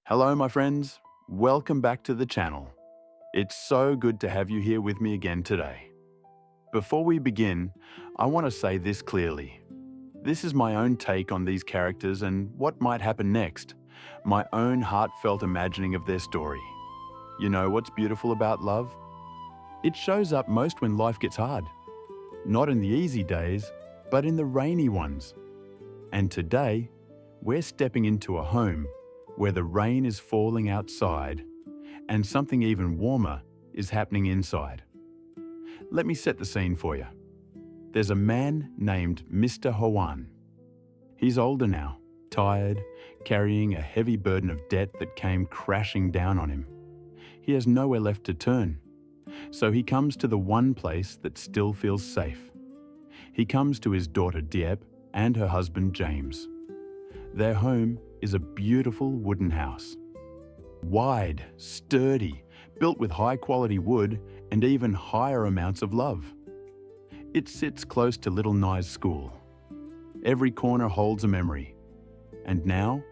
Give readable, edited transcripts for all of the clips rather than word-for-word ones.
Hello, my friends. Welcome back to the channel. It's so good to have you here with me again today. Before we begin, I want to say this clearly. This is my own take on these characters and what might happen next, my own heartfelt imagining of their story. You know what's beautiful about love? It shows up most when life gets hard. Not in the easy days, but in the rainy ones. And today, we're stepping into a home where the rain is falling outside and something even warmer is happening inside. Let me set the scene for you. There's a man named Mr. Juan. He's older now, tired, carrying a heavy burden of debt that came crashing down on him. He has nowhere left to turn, so he comes to the one place that still feels safe. He comes to his daughter Diep and her husband James. Their home is a beautiful wooden house. Wide, sturdy, built with high-quality wood and even higher amounts of love. It sits close to little Nye's school. Every corner holds a memory. And now,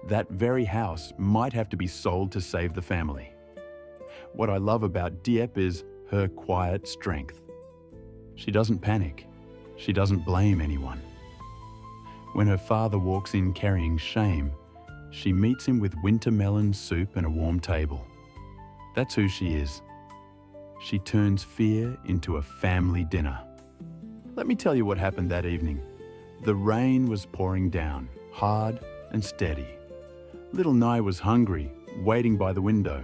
that very house might have to be sold to save the family. What I love about Diep is her quiet strength. She doesn't panic. She doesn't blame anyone. When her father walks in carrying shame, she meets him with winter melon soup and a warm table. That's who she is. She turns fear into a family dinner. Let me tell you what happened that evening. The rain was pouring down, hard and steady. Little Nye was hungry, waiting by the window.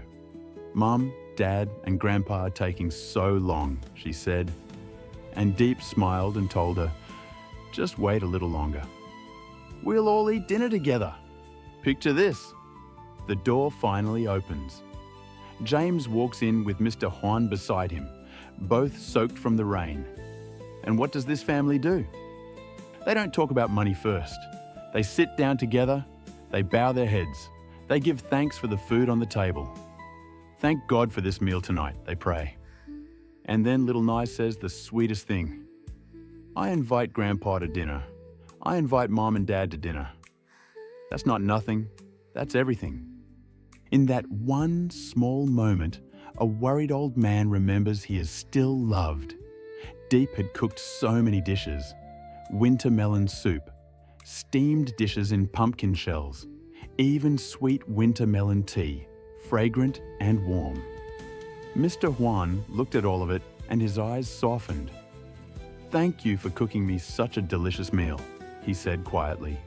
Mum, Dad and Grandpa are taking so long, she said. And Diep smiled and told her, just wait a little longer. We'll all eat dinner together. Picture this. The door finally opens. James walks in with Mr. Juan beside him, both soaked from the rain. And what does this family do? They don't talk about money first. They sit down together, they bow their heads, they give thanks for the food on the table. Thank God for this meal tonight, they pray. And then little Nye says the sweetest thing. I invite Grandpa to dinner. I invite Mom and Dad to dinner. That's not nothing, that's everything. In that one small moment, a worried old man remembers he is still loved. Diep had cooked so many dishes. Winter melon soup, steamed dishes in pumpkin shells, even sweet winter melon tea, fragrant and warm. Mr. Juan looked at all of it and his eyes softened. Thank you for cooking me such a delicious meal, he said quietly.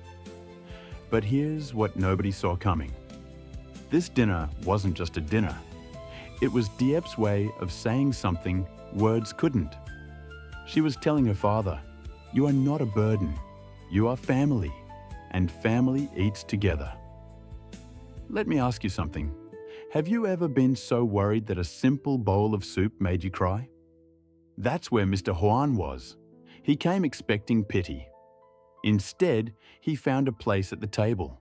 But here's what nobody saw coming. This dinner wasn't just a dinner. It was Diep's way of saying something words couldn't. She was telling her father, you are not a burden, you are family, and family eats together. Let me ask you something. Have you ever been so worried that a simple bowl of soup made you cry? That's where Mr. Juan was. He came expecting pity. Instead, he found a place at the table.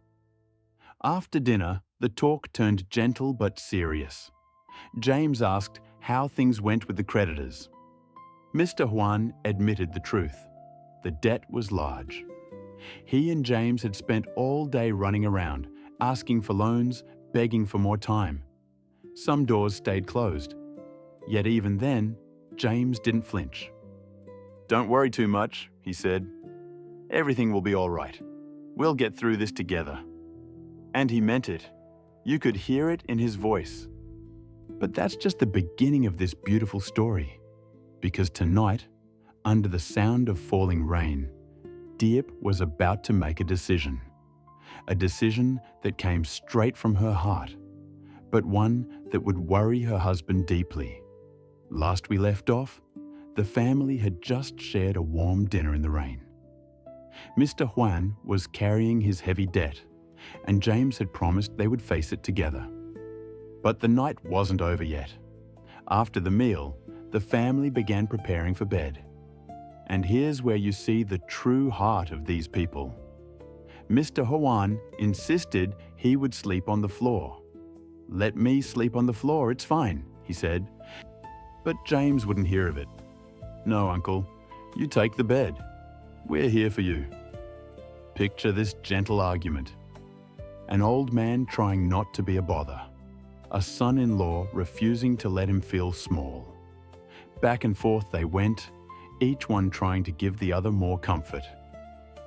After dinner, the talk turned gentle but serious. James asked how things went with the creditors. Mr. Juan admitted the truth. The debt was large. He and James had spent all day running around, asking for loans, begging for more time. Some doors stayed closed. Yet even then, James didn't flinch. Don't worry too much, he said. Everything will be all right. We'll get through this together. And he meant it. You could hear it in his voice. But that's just the beginning of this beautiful story. Because tonight, under the sound of falling rain, Diep was about to make a decision. A decision that came straight from her heart, but one that would worry her husband deeply. Last we left off, the family had just shared a warm dinner in the rain. Mr. Juan was carrying his heavy debt, and James had promised they would face it together. But the night wasn't over yet. After the meal, the family began preparing for bed. And here's where you see the true heart of these people. Mr. Juan insisted he would sleep on the floor. Let me sleep on the floor, it's fine, he said. But James wouldn't hear of it. No, Uncle, you take the bed. We're here for you. Picture this gentle argument. An old man trying not to be a bother. A son-in-law refusing to let him feel small. Back and forth they went, each one trying to give the other more comfort.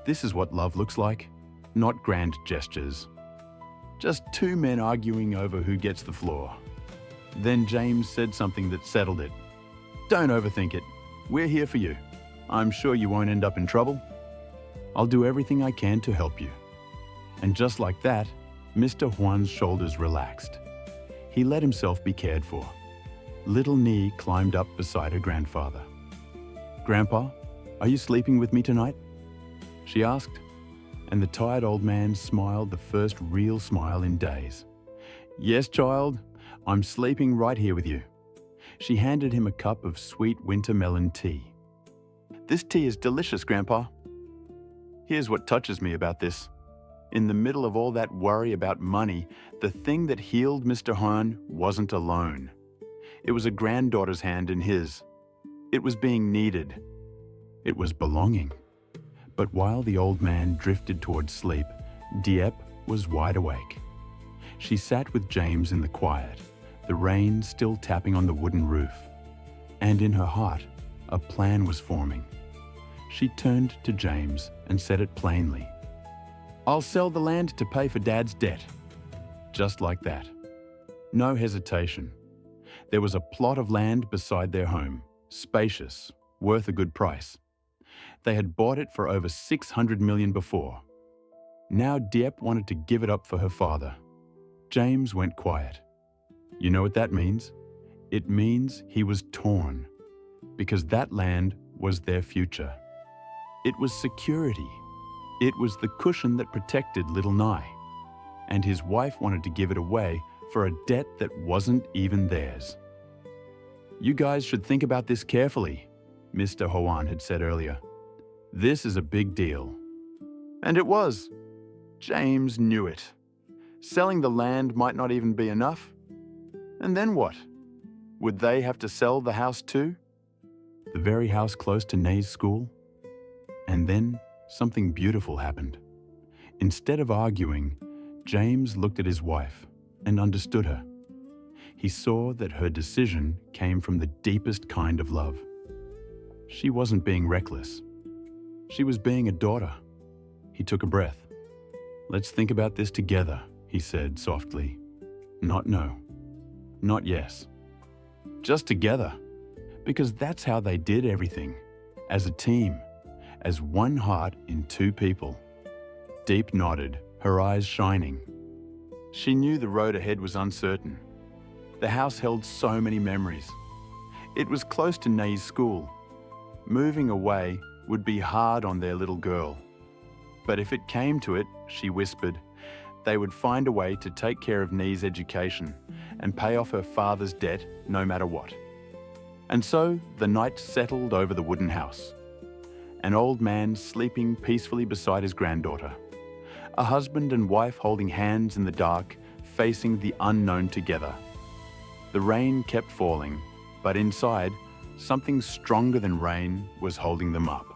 This is what love looks like, not grand gestures. Just two men arguing over who gets the floor. Then James said something that settled it. Don't overthink it. We're here for you. I'm sure you won't end up in trouble. I'll do everything I can to help you. And just like that, Mr. Juan's shoulders relaxed. He let himself be cared for. Little Nee climbed up beside her grandfather. Grandpa, are you sleeping with me tonight? She asked, and the tired old man smiled the first real smile in days. Yes, child, I'm sleeping right here with you. She handed him a cup of sweet winter melon tea. This tea is delicious, Grandpa. Here's what touches me about this. In the middle of all that worry about money, the thing that healed Mr. Juan wasn't alone. It was a granddaughter's hand in his. It was being needed. It was belonging. But while the old man drifted towards sleep, Diep was wide awake. She sat with James in the quiet, the rain still tapping on the wooden roof. And in her heart, a plan was forming. She turned to James and said it plainly. I'll sell the land to pay for Dad's debt. Just like that. No hesitation. There was a plot of land beside their home, spacious, worth a good price. They had bought it for over 600 million before. Now Diep wanted to give it up for her father. James went quiet. You know what that means? It means he was torn, because that land was their future. It was security. It was the cushion that protected little Nye. And his wife wanted to give it away for a debt that wasn't even theirs. You guys should think about this carefully, Mr. Juan had said earlier. This is a big deal. And it was. James knew it. Selling the land might not even be enough. And then what? Would they have to sell the house too? The very house close to Nay's school? And then something beautiful happened. Instead of arguing, James looked at his wife and understood her. He saw that her decision came from the deepest kind of love. She wasn't being reckless. She was being a daughter. He took a breath. Let's think about this together, he said softly. Not no. Not yes. Just together. Because that's how they did everything. As a team. As one heart in two people. Diep nodded, her eyes shining. She knew the road ahead was uncertain. The house held so many memories. It was close to Nay's school. Moving away would be hard on their little girl. But if it came to it, she whispered, they would find a way to take care of Nay's education and pay off her father's debt no matter what. And so the night settled over the wooden house. An old man sleeping peacefully beside his granddaughter. A husband and wife holding hands in the dark, facing the unknown together. The rain kept falling, but inside, something stronger than rain was holding them up.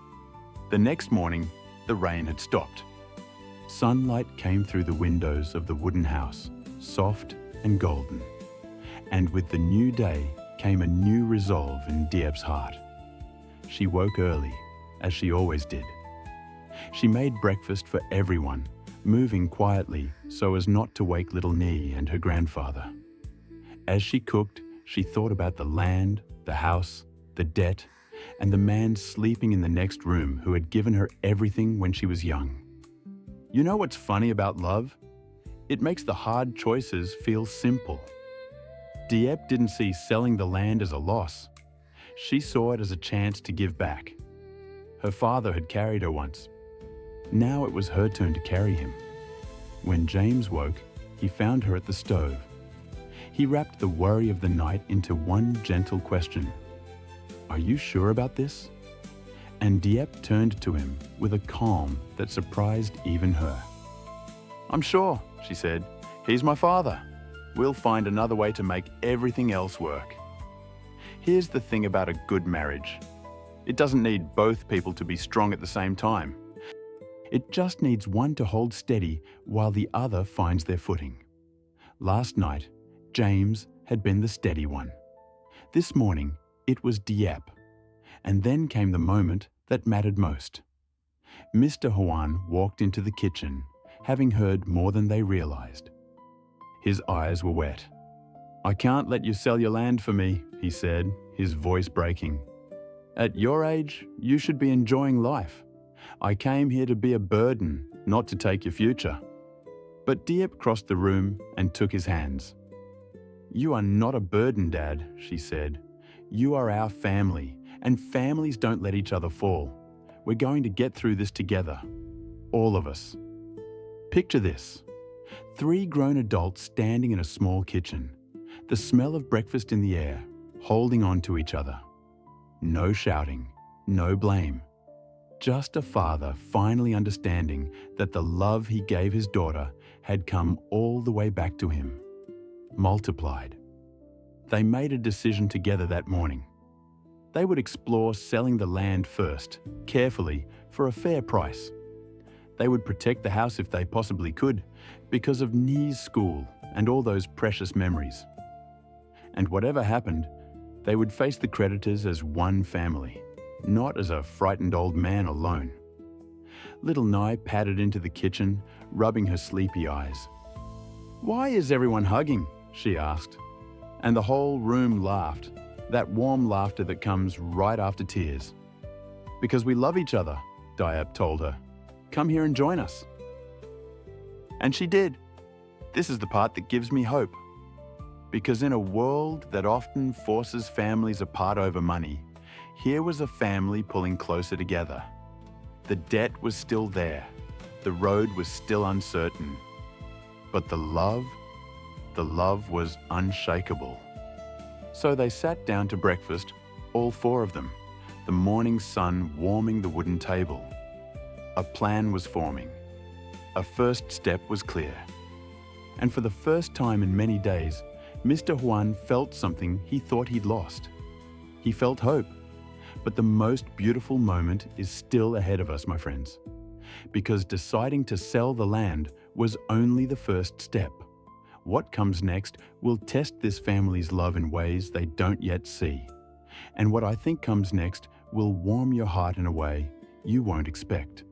The next morning, the rain had stopped. Sunlight came through the windows of the wooden house, soft and golden. And with the new day came a new resolve in Diep's heart. She woke early, as she always did. She made breakfast for everyone, moving quietly so as not to wake little Nee and her grandfather. As she cooked, she thought about the land, the house, the debt, and the man sleeping in the next room who had given her everything when she was young. You know what's funny about love? It makes the hard choices feel simple. Diep didn't see selling the land as a loss. She saw it as a chance to give back. Her father had carried her once. Now it was her turn to carry him. When James woke, he found her at the stove. He wrapped the worry of the night into one gentle question. Are you sure about this? And Diep turned to him with a calm that surprised even her. I'm sure, she said. He's my father. We'll find another way to make everything else work. Here's the thing about a good marriage. It doesn't need both people to be strong at the same time. It just needs one to hold steady while the other finds their footing. Last night, James had been the steady one. This morning, it was Diep. And then came the moment that mattered most. Mr. Juan walked into the kitchen, having heard more than they realized. His eyes were wet. "I can't let you sell your land for me," he said, his voice breaking. "At your age, you should be enjoying life. I came here to be a burden, not to take your future." But Diep crossed the room and took his hands. "You are not a burden, Dad," she said. "You are our family, and families don't let each other fall. We're going to get through this together. All of us." Picture this. 3 grown adults standing in a small kitchen, the smell of breakfast in the air, holding on to each other. No shouting, no blame. Just a father finally understanding that the love he gave his daughter had come all the way back to him, multiplied. They made a decision together that morning. They would explore selling the land first, carefully, for a fair price. They would protect the house if they possibly could, because of Ni's school and all those precious memories. And whatever happened, they would face the creditors as one family, not as a frightened old man alone. Little Ni padded into the kitchen, rubbing her sleepy eyes. "Why is everyone hugging?" she asked. And the whole room laughed, that warm laughter that comes right after tears. "Because we love each other," Diep told her. "Come here and join us." And she did. This is the part that gives me hope. Because in a world that often forces families apart over money, here was a family pulling closer together. The debt was still there. The road was still uncertain. But the love was unshakable. So they sat down to breakfast, all 4 of them, the morning sun warming the wooden table. A plan was forming. A first step was clear. And for the first time in many days, Mr. Juan felt something he thought he'd lost. He felt hope. But the most beautiful moment is still ahead of us, my friends. Because deciding to sell the land was only the first step. What comes next will test this family's love in ways they don't yet see. And what I think comes next will warm your heart in a way you won't expect.